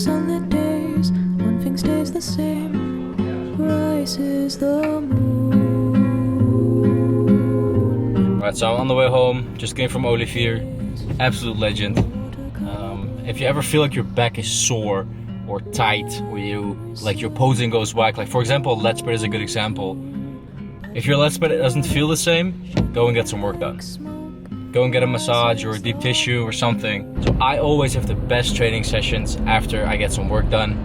sunlit days, one thing stays the same, rises the moon. Alright, so I'm on the way home, just came from Olivier, absolute legend. If you ever feel like your back is sore or tight, or your posing goes whack, like for example, lat spread is a good example. If your lat spread doesn't feel the same, go and get some work done. Go and get a massage or a deep tissue or something. So I always have the best training sessions after I get some work done.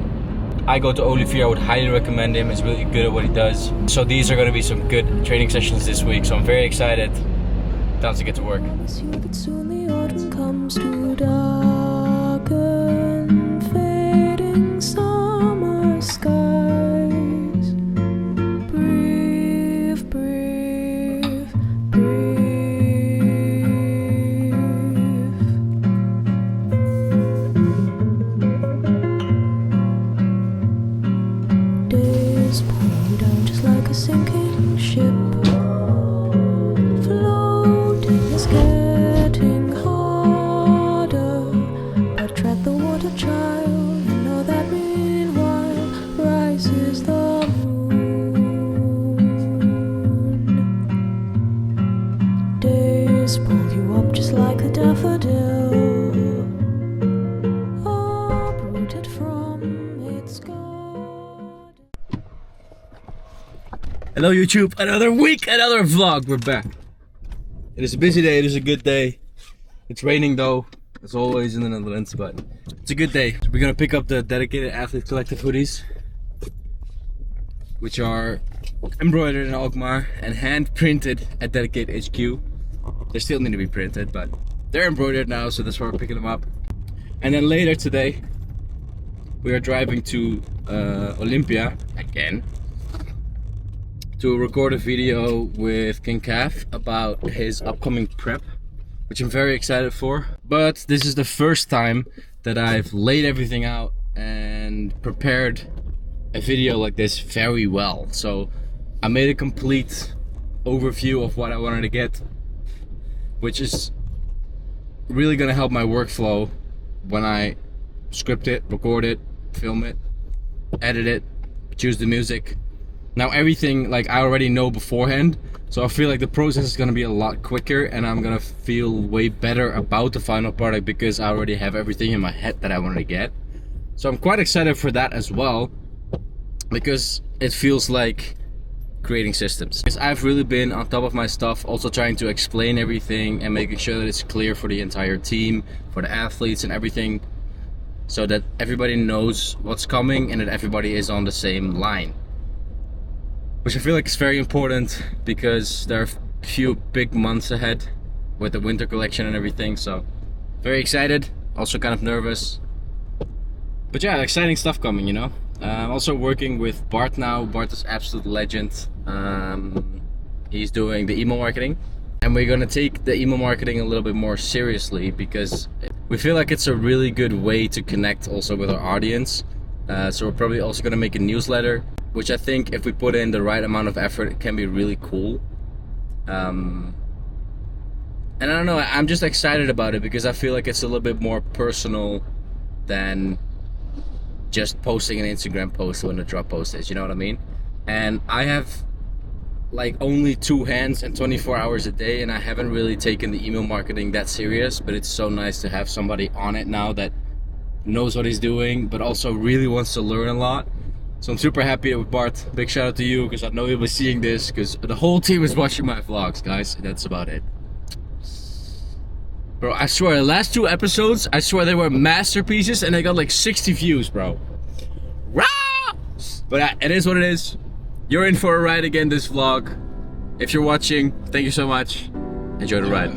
I go to Olivier, I would highly recommend him, he's really good at what he does. So these are going to be some good training sessions this week, so I'm very excited. Time to get to work. Soon the autumn comes to darken fading summer skies. Breathe, breathe, breathe. Days pull you down just like a sinking ship. It's getting harder, but tread the water, child. You know that meanwhile rises the moon. Days pull you up just like a daffodil, uprooted from its garden. Hello YouTube, another week, another vlog, we're back. It is a busy day, it is a good day. It's raining though, as always in the Netherlands, but it's a good day. So we're gonna pick up the Dedicated Athlete Collective hoodies, which are embroidered in Alkmaar and hand printed at Dedicated HQ. They still need to be printed, but they're embroidered now, so that's why we're picking them up. And then later today, we are driving to Olympia again, to record a video with King Calf about his upcoming prep, which I'm very excited for. But this is the first time that I've laid everything out and prepared a video like this very well. So I made a complete overview of what I wanted to get, which is really gonna help my workflow when I script it, record it, film it, edit it, choose the music. Now everything, like, I already know beforehand, so I feel like the process is gonna be a lot quicker and I'm gonna feel way better about the final product because I already have everything in my head that I want to get. So I'm quite excited for that as well, because it feels like creating systems. Because I've really been on top of my stuff, also trying to explain everything and making sure that it's clear for the entire team, for the athletes and everything, so that everybody knows what's coming and that everybody is on the same line. Which I feel like is very important because there are a few big months ahead with the winter collection and everything, so very excited, also kind of nervous. But yeah, exciting stuff coming, you know. I'm also working with Bart now. Bart is absolute legend. He's doing the email marketing, and we're gonna take the email marketing a little bit more seriously because we feel like it's a really good way to connect also with our audience. So we're probably also gonna make a newsletter, which I think if we put in the right amount of effort, it can be really cool. And I don't know, I'm just excited about it because I feel like it's a little bit more personal than just posting an Instagram post when the drop post is, you know what I mean? And I have like only 2 hands and 24 hours a day, and I haven't really taken the email marketing that serious, but it's so nice to have somebody on it now that knows what he's doing, but also really wants to learn a lot. So I'm super happy with Bart. Big shout out to you, because I know you'll be seeing this, because the whole team is watching my vlogs, guys. That's about it. Bro, I swear, the last 2 episodes, I swear they were masterpieces, and they got like 60 views, bro. Rah! But it is what it is. You're in for a ride again this vlog. If you're watching, thank you so much. Enjoy the ride.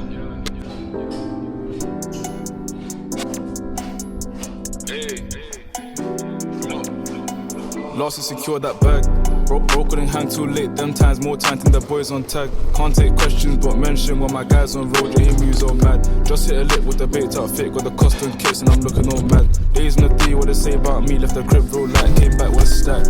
Lost and secured that bag. Broke in hand too late. Them times more time than the boys on tag. Can't take questions but mention when my guys on road. Yeah, he moves all mad. Just hit a lick with the baked out fit. Got the custom kits and I'm looking all mad. Days in the D, what they say about me. Left the crib real light. Came back with a stack.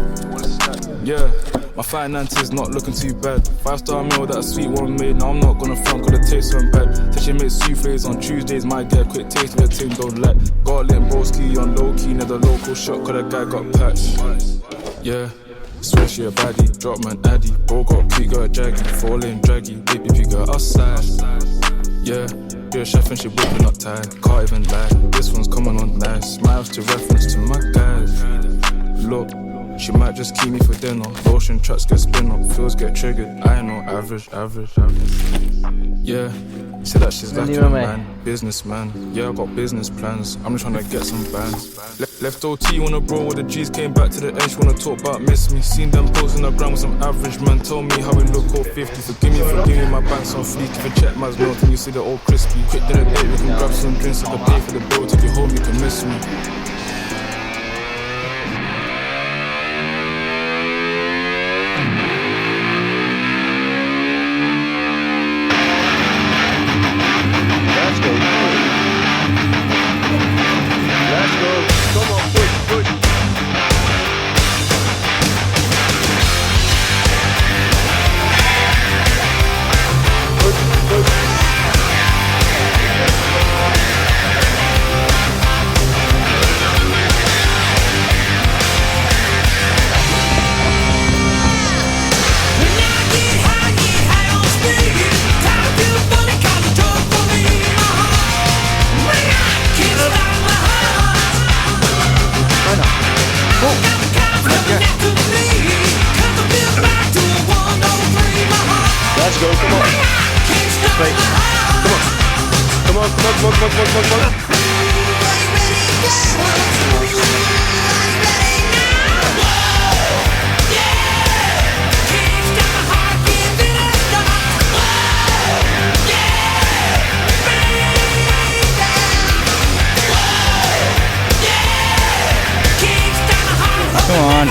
Yeah. My finances not looking too bad. 5-star meal that a sweet one made. Now I'm not gonna front cause the taste went bad. Said she makes souffles on Tuesdays, might get a quick taste of the ting, don't let. Got a little broski on low key near the local shop cause the guy got patched. Yeah, swear she a baddie, drop man addy. Bro got cute, got a jaggy, 4-lane draggy, baby pig got outside. Yeah, you're a chef and she whipping up tight, can't even lie. This one's coming on nice, smiles to reference to my guys. Look, she might just keep me for dinner. Lotion tracks get spin up, feels get triggered. I know, average. Yeah, say that she's like a man, businessman. Yeah, I got business plans, I'm just trying to get some bands. Left OT on a bro with the G's, came back to the edge, wanna talk about miss me. Seen them posting the ground with some average man, tell me how we look all 50. Forgive me, my bank's on fleek. If you check my note and you see the old crispy. Quick dinner date, we can grab some drinks, I can pay for the bill, take you home, you can miss me. Let's go, come on. Straight. Come on. Come on.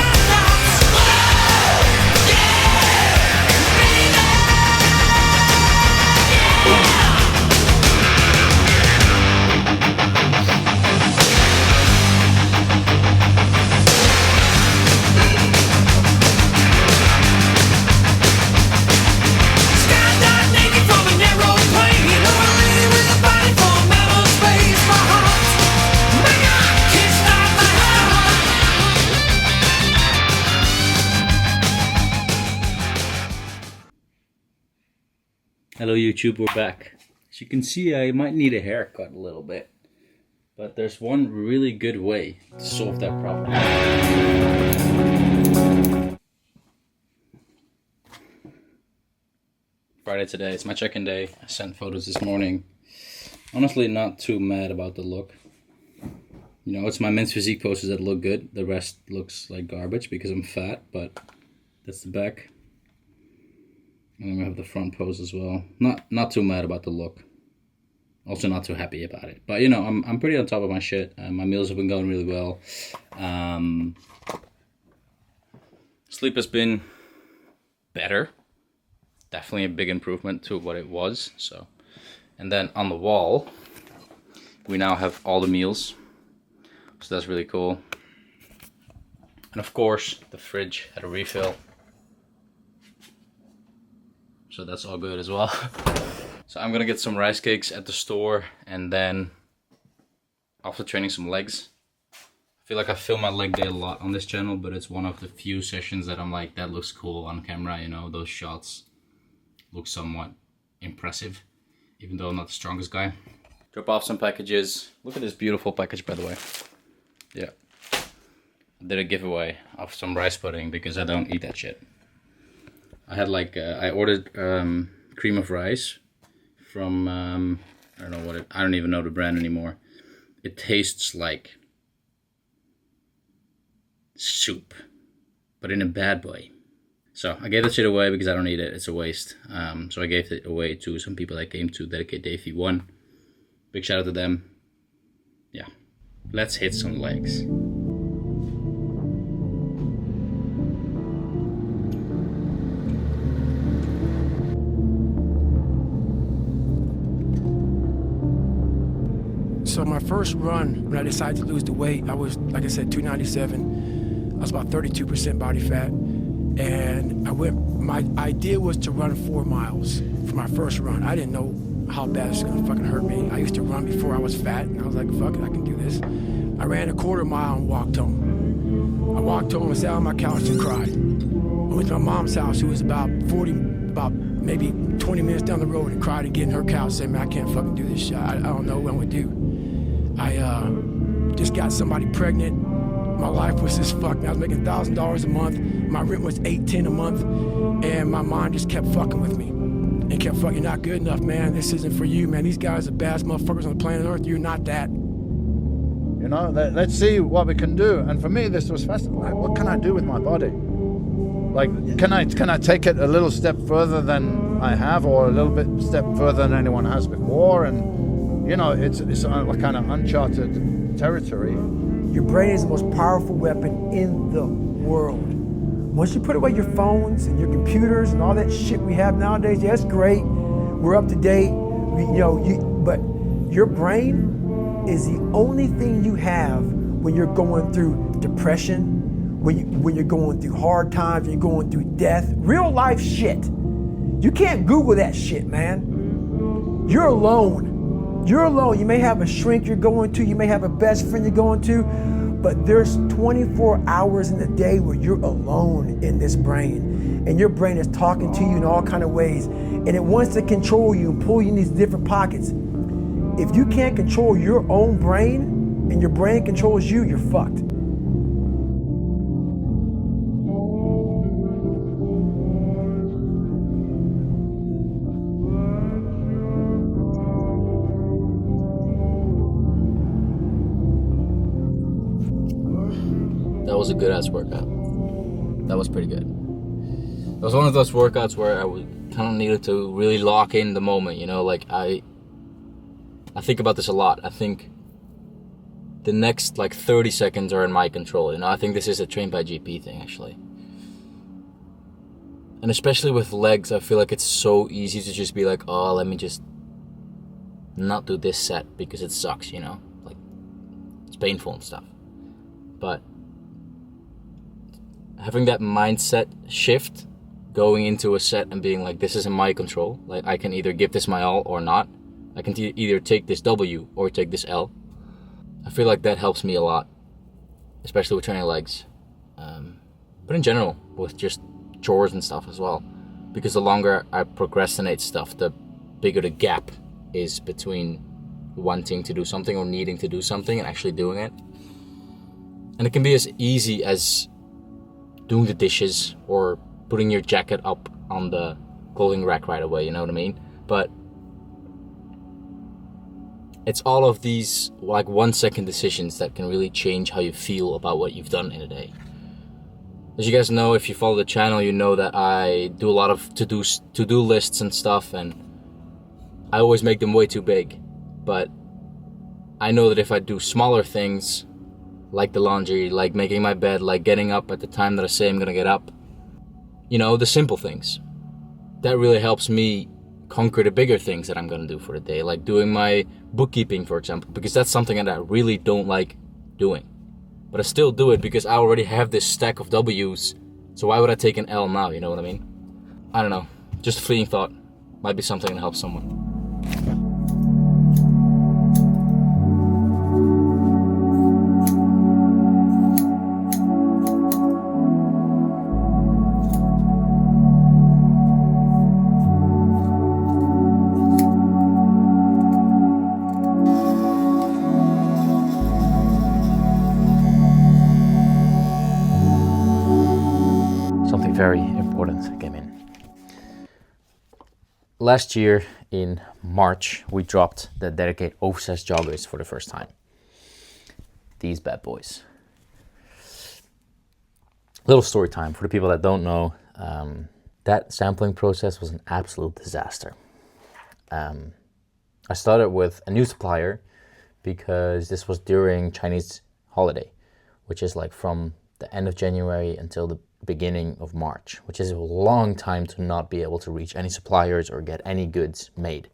Hello YouTube, we're back. As you can see, I might need a haircut a little bit, but there's one really good way to solve that problem. Friday today, it's my check-in day. I sent photos this morning. Honestly, not too mad about the look. You know, it's my men's physique posters that look good. The rest looks like garbage because I'm fat, but that's the back. And then we have the front pose as well. Not too mad about the look. Also not too happy about it. But you know, I'm pretty on top of my shit. My meals have been going really well. Sleep has been better. Definitely a big improvement to what it was. So, and then on the wall, we now have all the meals. So that's really cool. And of course, the fridge had a refill. So that's all good as well. So I'm gonna get some rice cakes at the store and then after training some legs. I feel like I film my leg day a lot on this channel, but it's one of the few sessions that I'm like, that looks cool on camera, you know, those shots look somewhat impressive, even though I'm not the strongest guy. Drop off some packages. Look at this beautiful package, by the way. Yeah. I did a giveaway of some rice pudding because I don't eat that shit. I had like, I ordered cream of rice from, I don't know what I don't even know the brand anymore. It tastes like soup, but in a bad way. So I gave that shit away because I don't eat it, it's a waste. So I gave it away to some people that came to Dedicate Day V1. Big shout out to them. Yeah, let's hit some legs. So my first run, when I decided to lose the weight, I was, like I said, 297. I was about 32% body fat. And my idea was to run 4 miles for my first run. I didn't know how bad it's gonna fucking hurt me. I used to run before I was fat, and I was like, fuck it, I can do this. I ran a 1/4 mile and walked home. I walked home and sat on my couch and cried. I went to my mom's house, who was about maybe 20 minutes down the road, and cried again in her couch, saying, man, I can't fucking do this shit. I don't know what I'm gonna do. I just got somebody pregnant. My life was just fucked. I was making $1,000 a month. My rent was $810 a month, and my mind just kept fucking with me. And kept fucking, you're not good enough, man. This isn't for you, man. These guys are the baddest motherfuckers on the planet Earth. You're not that. You know, let's see what we can do. And for me, this was fascinating. Like, what can I do with my body? Like, can I take it a little step further than I have, or a little bit step further than anyone has before? And you know, it's a kind of uncharted territory. Your brain is the most powerful weapon in the world. Once you put away your phones and your computers and all that shit we have nowadays, yeah, it's great. We're up to date. But your brain is the only thing you have when you're going through depression, when you're going through hard times, when you're going through death, real life shit. You can't Google that shit, man. You're alone. You're alone. You may have a shrink you're going to, you may have a best friend you're going to, but there's 24 hours in the day where you're alone in this brain, and your brain is talking to you in all kind of ways, and it wants to control you and pull you in these different pockets. If you can't control your own brain and your brain controls you, you're fucked. That was a good ass workout. That was pretty good. It was one of those workouts where I kind of needed to really lock in the moment, you know, like I think about this a lot. I think the next like 30 seconds are in my control, you know. I think this is a trained by GP thing, actually. And especially with legs, I feel like it's so easy to just be like, oh, let me just not do this set because it sucks, you know, like it's painful and stuff. But having that mindset shift going into a set and being like, this is in my control, like I can either give this my all or not. I can either take this W or take this L. I feel like that helps me a lot, especially with training legs. But in general, with just chores and stuff as well. Because the longer I procrastinate stuff, the bigger the gap is between wanting to do something or needing to do something and actually doing it. And it can be as easy as doing the dishes or putting your jacket up on the clothing rack right away, you know what I mean? But it's all of these like 1-second decisions that can really change how you feel about what you've done in a day. As you guys know, if you follow the channel, you know that I do a lot of to-do lists and stuff, and I always make them way too big. But I know that if I do smaller things, like the laundry, like making my bed, like getting up at the time that I say I'm gonna get up, you know, the simple things, that really helps me conquer the bigger things that I'm gonna do for the day, like doing my bookkeeping, for example, because that's something that I really don't like doing. But I still do it because I already have this stack of W's, so why would I take an L now, you know what I mean? I don't know, just a fleeting thought. Might be something to help someone. Very important came in. Last year in March, we dropped the Dedicate oversized joggers for the first time. These bad boys. Little story time for the people that don't know. That sampling process was an absolute disaster. I started with a new supplier because this was during Chinese holiday, which is like from the end of January until the beginning of March, which is a long time to not be able to reach any suppliers or get any goods made.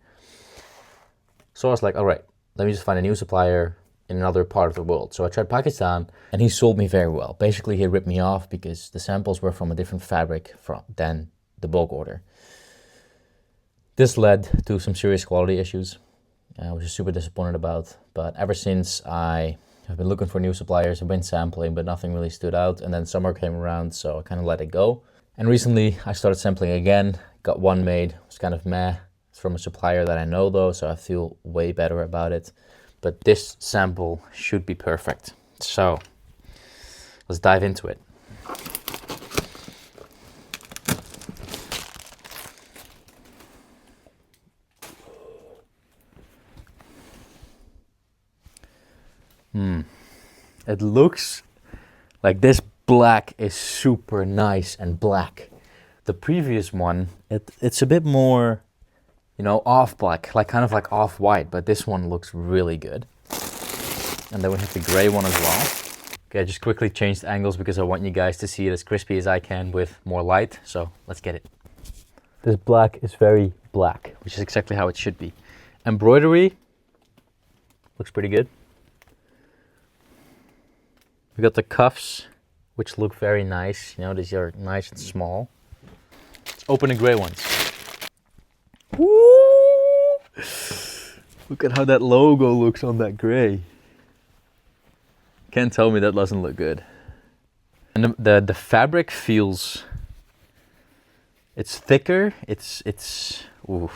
So I was like, all right, let me just find a new supplier, in another part of the world. So I tried Pakistan, and he sold me very well. Basically, he ripped me off because the samples were from a different fabric than the bulk order. This led to some serious quality issues, which is super disappointed about. But ever since, I have been looking for new suppliers. I've been sampling, but nothing really stood out. And then summer came around, so I kind of let it go. And recently, I started sampling again. Got one made. It was kind of meh. It's from a supplier that I know though, so I feel way better about it. But this sample should be perfect. So let's dive into it. It looks like this black is super nice and black. The previous one, it's a bit more, you know, off black, like kind of like off white, but this one looks really good. And then we have the gray one as well. Okay, I just quickly changed angles because I want you guys to see it as crispy as I can with more light. So let's get it. This black is very black, which is exactly how it should be. Embroidery looks pretty good. We got the cuffs, which look very nice. You know, these are nice and small. Let's open the gray ones. Woo! Look at how that logo looks on that gray. Can't tell me that doesn't look good. And the fabric feels, it's thicker. It's ooh.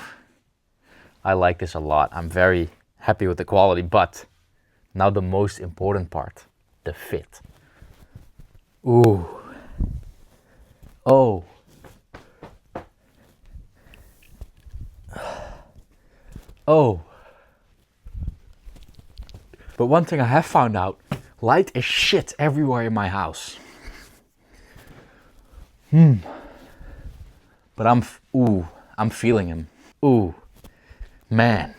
I like this a lot. I'm very happy with the quality, but now the most important part, the fit. Ooh. Oh. Oh. But one thing I have found out, light is shit everywhere in my house. But I'm feeling him. Ooh. Man,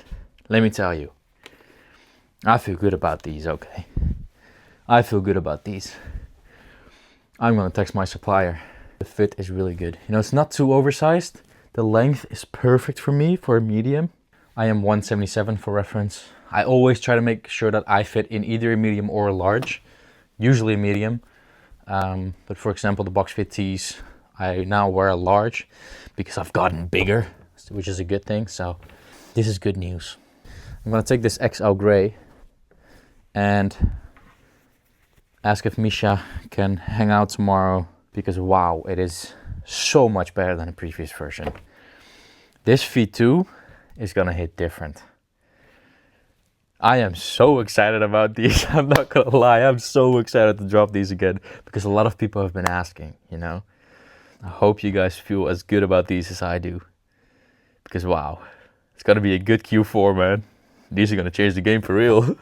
let me tell you. I feel good about these, okay? I feel good about these. I'm gonna text my supplier. The fit is really good. You know, it's not too oversized. The length is perfect for me for a medium. I am 177 for reference. I always try to make sure that I fit in either a medium or a large, usually a medium. But for example, the box fit tees, I now wear a large because I've gotten bigger, which is a good thing. So this is good news. I'm gonna take this XL gray and ask if Misha can hang out tomorrow because wow, it is so much better than the previous version. This V2 is gonna hit different. I am so excited about these. I'm not gonna lie, I'm so excited to drop these again because a lot of people have been asking, you know. I hope you guys feel as good about these as I do because wow, it's gonna be a good Q4, man. These are gonna change the game for real.